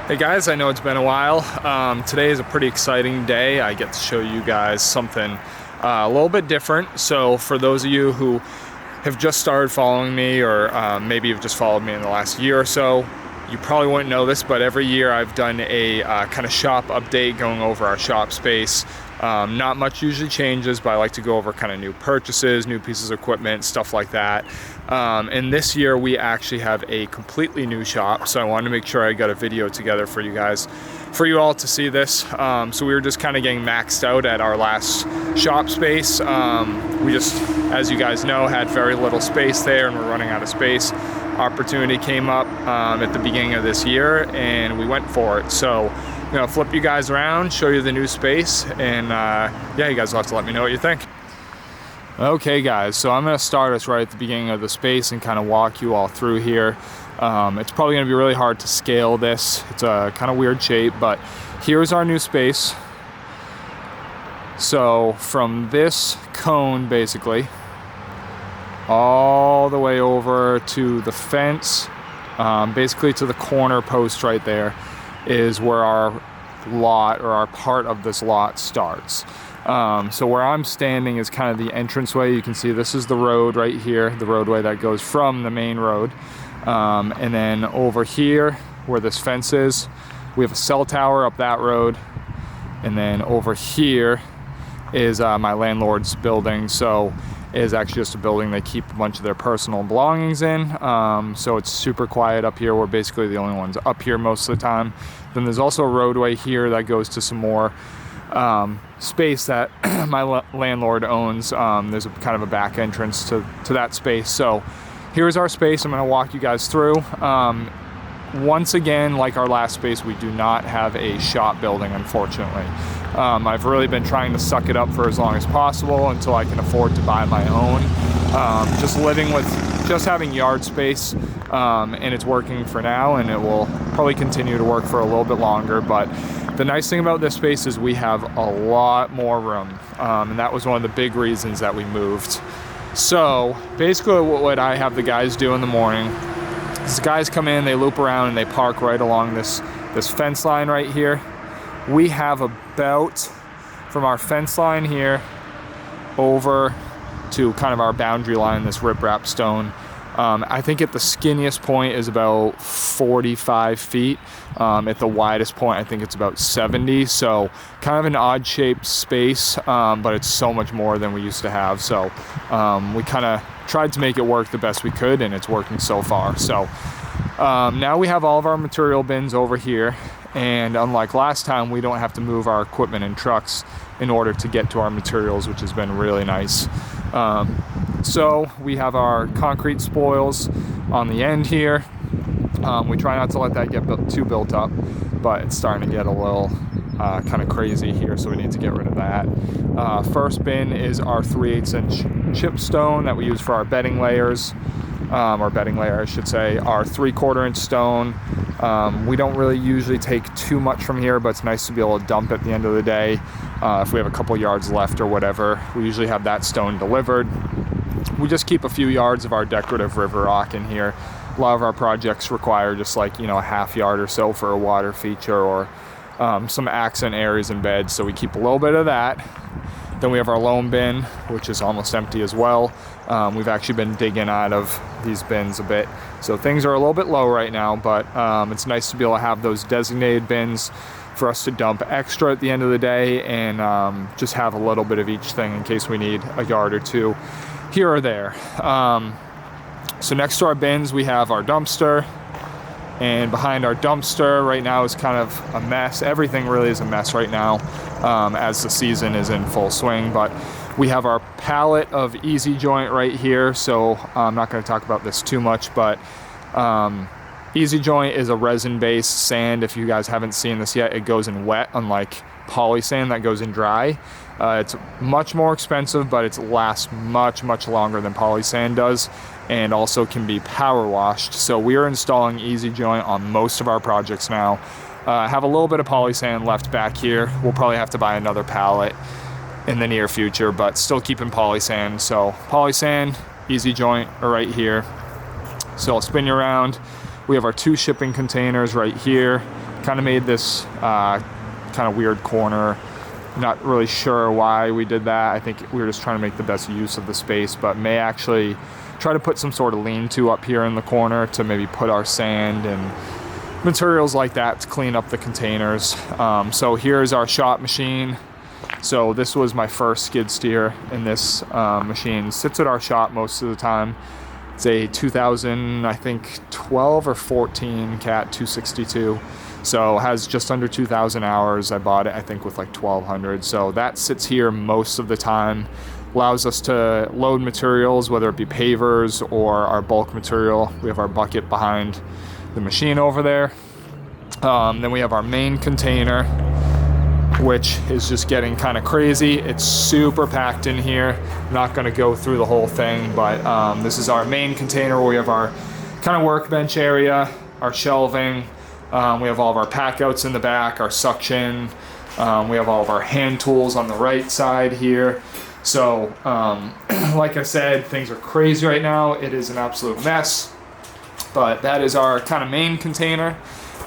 Hey guys, I know it's been a while. Today is a pretty exciting day. I get to show you guys something a little bit different. So for those of you who have just started following me, or maybe you've just followed me in the last year or so, you probably wouldn't know this, but every year I've done a kind of shop update going over our shop space. Not much usually changes, but I like to go over kind of new purchases, new pieces of equipment, stuff like that. And this year we actually have a completely new shop, so I wanted to make sure I got a video together for you guys, for you all to see this. So we were just kind of getting maxed out at our last shop space. We just, as you guys know, had very little space there, and we're running out of space. Opportunity came up at the beginning of this year, and we went for it. So I'm gonna flip you guys around, show you the new space, and yeah, you guys will have to let me know what you think. Okay guys, so I'm gonna start us right at the beginning of the space and kind of walk you all through here. It's probably gonna be really hard to scale this. It's a kind of weird shape, but here's our new space. So from this cone, basically, all the way over to the fence, basically to the corner post right there, is where our lot, or our part of this lot, starts. So where I'm standing is kind of the entranceway. You can see this is the road right here, the roadway that goes from the main road. And then over here where this fence is, we have a cell tower up that road. And then over here is my landlord's building. So it is actually just a building they keep a bunch of their personal belongings in. So it's super quiet up here. We're basically the only ones up here most of the time. Then there's also a roadway here that goes to some more space that my landlord owns. There's a kind of a back entrance to that space. So here's our space. I'm going to walk you guys through. Once again, like our last space, we do not have a shop building, unfortunately. I've really been trying to suck it up for as long as possible until I can afford to buy my own. Just living with just having yard space, and it's working for now, and it will probably continue to work for a little bit longer. But the nice thing about this space is we have a lot more room, and that was one of the big reasons that we moved. So basically what I have the guys do in the morning is the guys come in, they loop around, and they park right along this fence line right here. We have about, from our fence line here over to kind of our boundary line, this riprap stone, I think at the skinniest point is about 45 feet. At the widest point, I think it's about 70. So kind of an odd shaped space, but it's so much more than we used to have. So we kind of tried to make it work the best we could, and it's working so far. So now we have all of our material bins over here. And unlike last time, we don't have to move our equipment in trucks in order to get to our materials, which has been really nice. So we have our concrete spoils on the end here. We try not to let that get too built up, but it's starting to get a little kind of crazy here, so we need to get rid of that. First bin is our 3/8 inch chip stone that we use for our bedding layers, or bedding layer I should say. Our 3/4 inch stone. We don't really usually take too much from here, but it's nice to be able to dump at the end of the day. If we have a couple yards left or whatever, we usually have that stone delivered. We just keep a few yards of our decorative river rock in here. A lot of our projects require just like, a half yard or so for a water feature, or some accent areas in beds, so we keep a little bit of that. Then we have our loam bin, which is almost empty as well. We've actually been digging out of these bins a bit, so things are a little bit low right now, but it's nice to be able to have those designated bins for us to dump extra at the end of the day, and just have a little bit of each thing in case we need a yard or two here or there. So next to our bins, we have our dumpster, and behind our dumpster right now is kind of a mess. Everything really is a mess right now, as the season is in full swing, but we have our pallet of Easy Joint right here. So I'm not going to talk about this too much, but Easy Joint is a resin-based sand. If you guys haven't seen this yet, it goes in wet, unlike poly sand that goes in dry. It's much more expensive, but it lasts much longer than poly sand does, and also can be power washed. So we are installing Easy Joint on most of our projects now. Have a little bit of poly sand left back here. We'll probably have to buy another pallet in the near future, but still keeping poly sand. So poly sand, Easy Joint are right here. So I'll spin you around. We have our 2 shipping containers right here, Kind of made this kind of weird corner. Not really sure why we did that. I think we were just trying to make the best use of the space, but may actually try to put some sort of lean-to up here in the corner to maybe put our sand and materials like that to clean up the containers. So here's our shop machine. So this was my first skid steer, and this machine sits at our shop most of the time. It's a 2000, I think 12 or 14 Cat 262. So has just under 2,000 hours. I bought it, I think, with like 1,200. So that sits here most of the time. Allows us to load materials, whether it be pavers or our bulk material. We have our bucket behind the machine over there. Then we have our main container, which is just getting kind of crazy. It's super packed in here. I'm not going to go through the whole thing, but this is our main container where we have our kind of workbench area, our shelving. We have all of our pack outs in the back, our suction. We have all of our hand tools on the right side here. So, like I said, things are crazy right now. It is an absolute mess, but that is our kind of main container.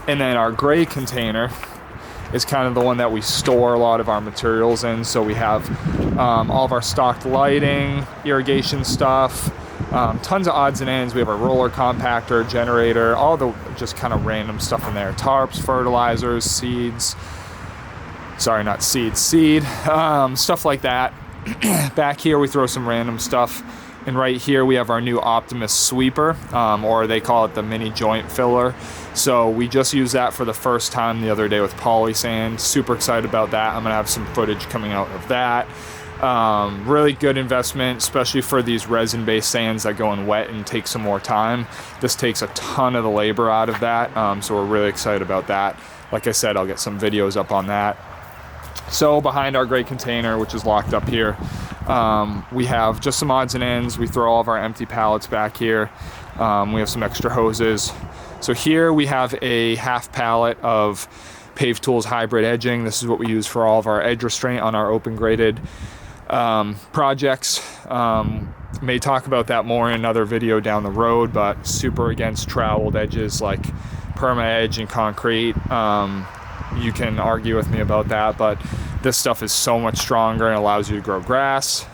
And then our gray container is kind of the one that we store a lot of our materials in. So we have all of our stocked lighting, irrigation stuff, tons of odds and ends. We have a roller compactor, generator, all the just kind of random stuff in there. Tarps, fertilizers, seeds. Sorry, not seeds, seed. Stuff like that. Back here we throw some random stuff. And right here we have our new Optimus sweeper, or they call it the mini joint filler. So we just used that for the first time the other day with Polysand. Super excited about that. I'm gonna have some footage coming out of that. Really good investment, especially for these resin-based sands that go in wet and take some more time. This takes a ton of the labor out of that, so we're really excited about that. Like I said, I'll get some videos up on that. So behind our gray container, which is locked up here, we have just some odds and ends. We throw all of our empty pallets back here. We have some extra hoses. So here we have a half pallet of Pave Tools hybrid edging. This is what we use for all of our edge restraint on our open graded projects. May talk about that more in another video down the road, but super against troweled edges like perma edge and concrete. You can argue with me about that, but this stuff is so much stronger and allows you to grow grass.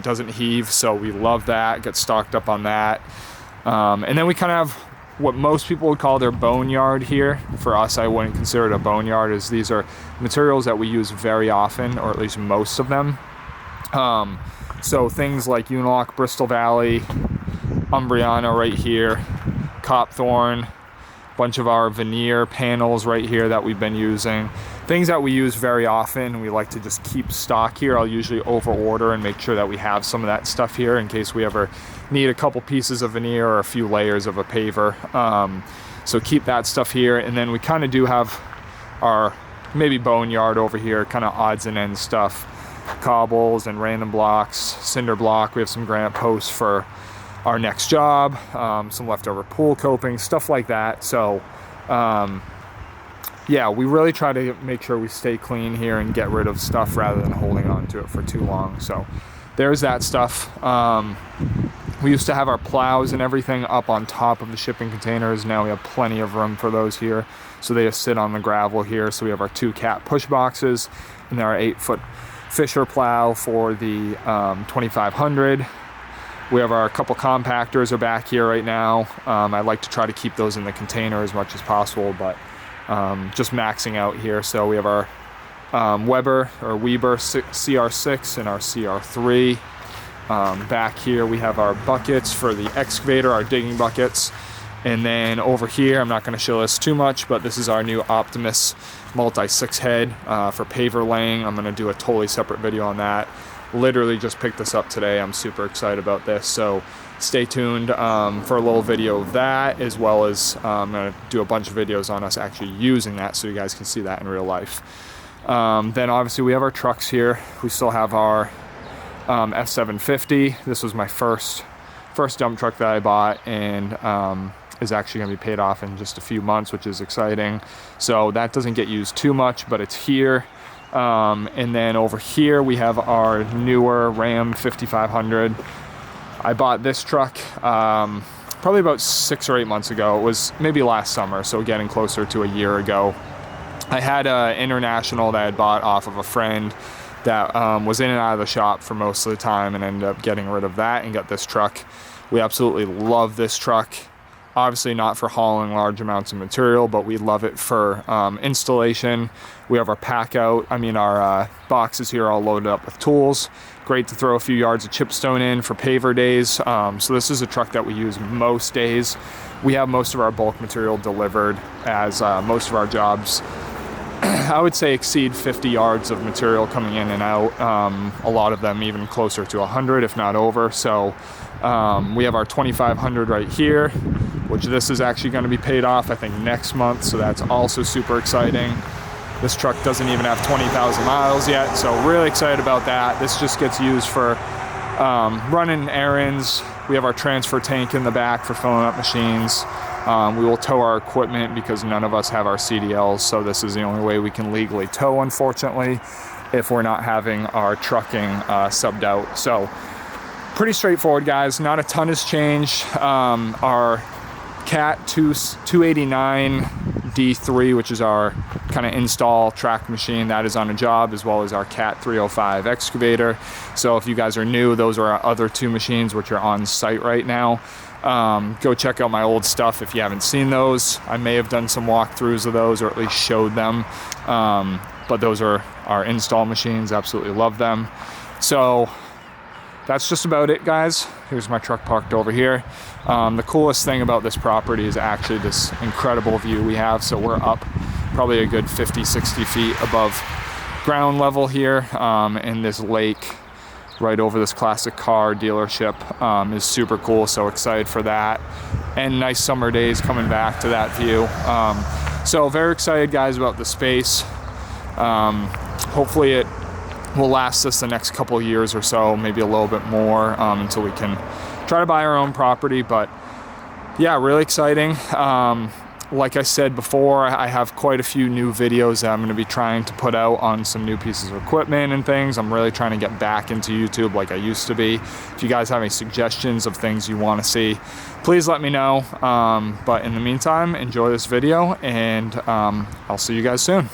Doesn't heave, so we love that. Get stocked up on that. And then we kind of have what most people would call their boneyard here. For us, I wouldn't consider it a boneyard, as these are materials that we use very often, or at least most of them. So things like Unilock, Bristol Valley, Umbriana right here, Copthorne, bunch of our veneer panels right here that we've been using. Things that we use very often. We like to just keep stock here. I'll usually over order and make sure that we have some of that stuff here in case we ever need a couple pieces of veneer or a few layers of a paver. So keep that stuff here. And then we kind of do have our maybe boneyard over here, kind of odds and ends stuff. Cobbles and random blocks, cinder block. We have some granite posts for our next job, some leftover pool coping, stuff like that. So yeah, we really try to make sure we stay clean here and get rid of stuff rather than holding on to it for too long. So there's that stuff. We used to have our plows and everything up on top of the shipping containers. Now we have plenty of room for those here. So they just sit on the gravel here. So we have our 2 Cat push boxes and our 8-foot Fisher plow for the 2500. We have our couple compactors are back here right now. I like to try to keep those in the container as much as possible, but just maxing out here. So we have our Weber CR6 and our CR3. Back here we have our buckets for the excavator, our digging buckets. And then over here, I'm not going to show this too much, but this is our new Optimus multi-6 head for paver laying. I'm going to do a totally separate video on that. Literally just picked this up today. I'm super excited about this. So stay tuned for a little video of that, as well as I'm going to do a bunch of videos on us actually using that so you guys can see that in real life. Then obviously we have our trucks here. We still have our F750. This was my first dump truck that I bought, and is actually going to be paid off in just a few months, which is exciting. So that doesn't get used too much, but it's here. And then over here we have our newer Ram 5500. I bought this truck probably about 6 or 8 months ago. It was maybe last summer, so getting closer to a year ago. I had an International that I had bought off of a friend that was in and out of the shop for most of the time, and ended up getting rid of that and got this truck. We absolutely love this truck. Obviously not for hauling large amounts of material, but we love it for installation. We have our pack out. I mean, our boxes here all loaded up with tools. Great to throw a few yards of chipstone in for paver days. So this is a truck that we use most days. We have most of our bulk material delivered, as most of our jobs, I would say, exceed 50 yards of material coming in and out. A lot of them even closer to 100, if not over. So we have our 2500 right here, which this is actually going to be paid off, I think, next month. So that's also super exciting. This truck doesn't even have 20,000 miles yet, so really excited about that. This just gets used for running errands. We have our transfer tank in the back for filling up machines. We will tow our equipment because none of us have our CDLs, so this is the only way we can legally tow, unfortunately, if we're not having our trucking subbed out. So pretty straightforward, guys. Not a ton has changed. Our Cat 289 D3, which is our kind of install track machine, that is on a job, as well as our Cat 305 excavator. So if you guys are new, those are our other two machines which are on site right now. Go check out my old stuff if you haven't seen those. I may have done some walkthroughs of those, or at least showed them, but those are our install machines. Absolutely love them. So that's just about it, guys. Here's my truck parked over here. The coolest thing about this property is actually this incredible view we have. So we're up probably a good 50, 60 feet above ground level here, and this lake right over this classic car dealership is super cool. So excited for that, and nice summer days coming back to that view. So very excited, guys, about the space. Hopefully it will last us the next couple of years or so, maybe a little bit more, until we can try to buy our own property. But yeah, really exciting. Like I said before, I have quite a few new videos that I'm going to be trying to put out on some new pieces of equipment and things. I'm really trying to get back into YouTube like I used to be. If you guys have any suggestions of things you want to see, please let me know. But in the meantime, enjoy this video, and I'll see you guys soon.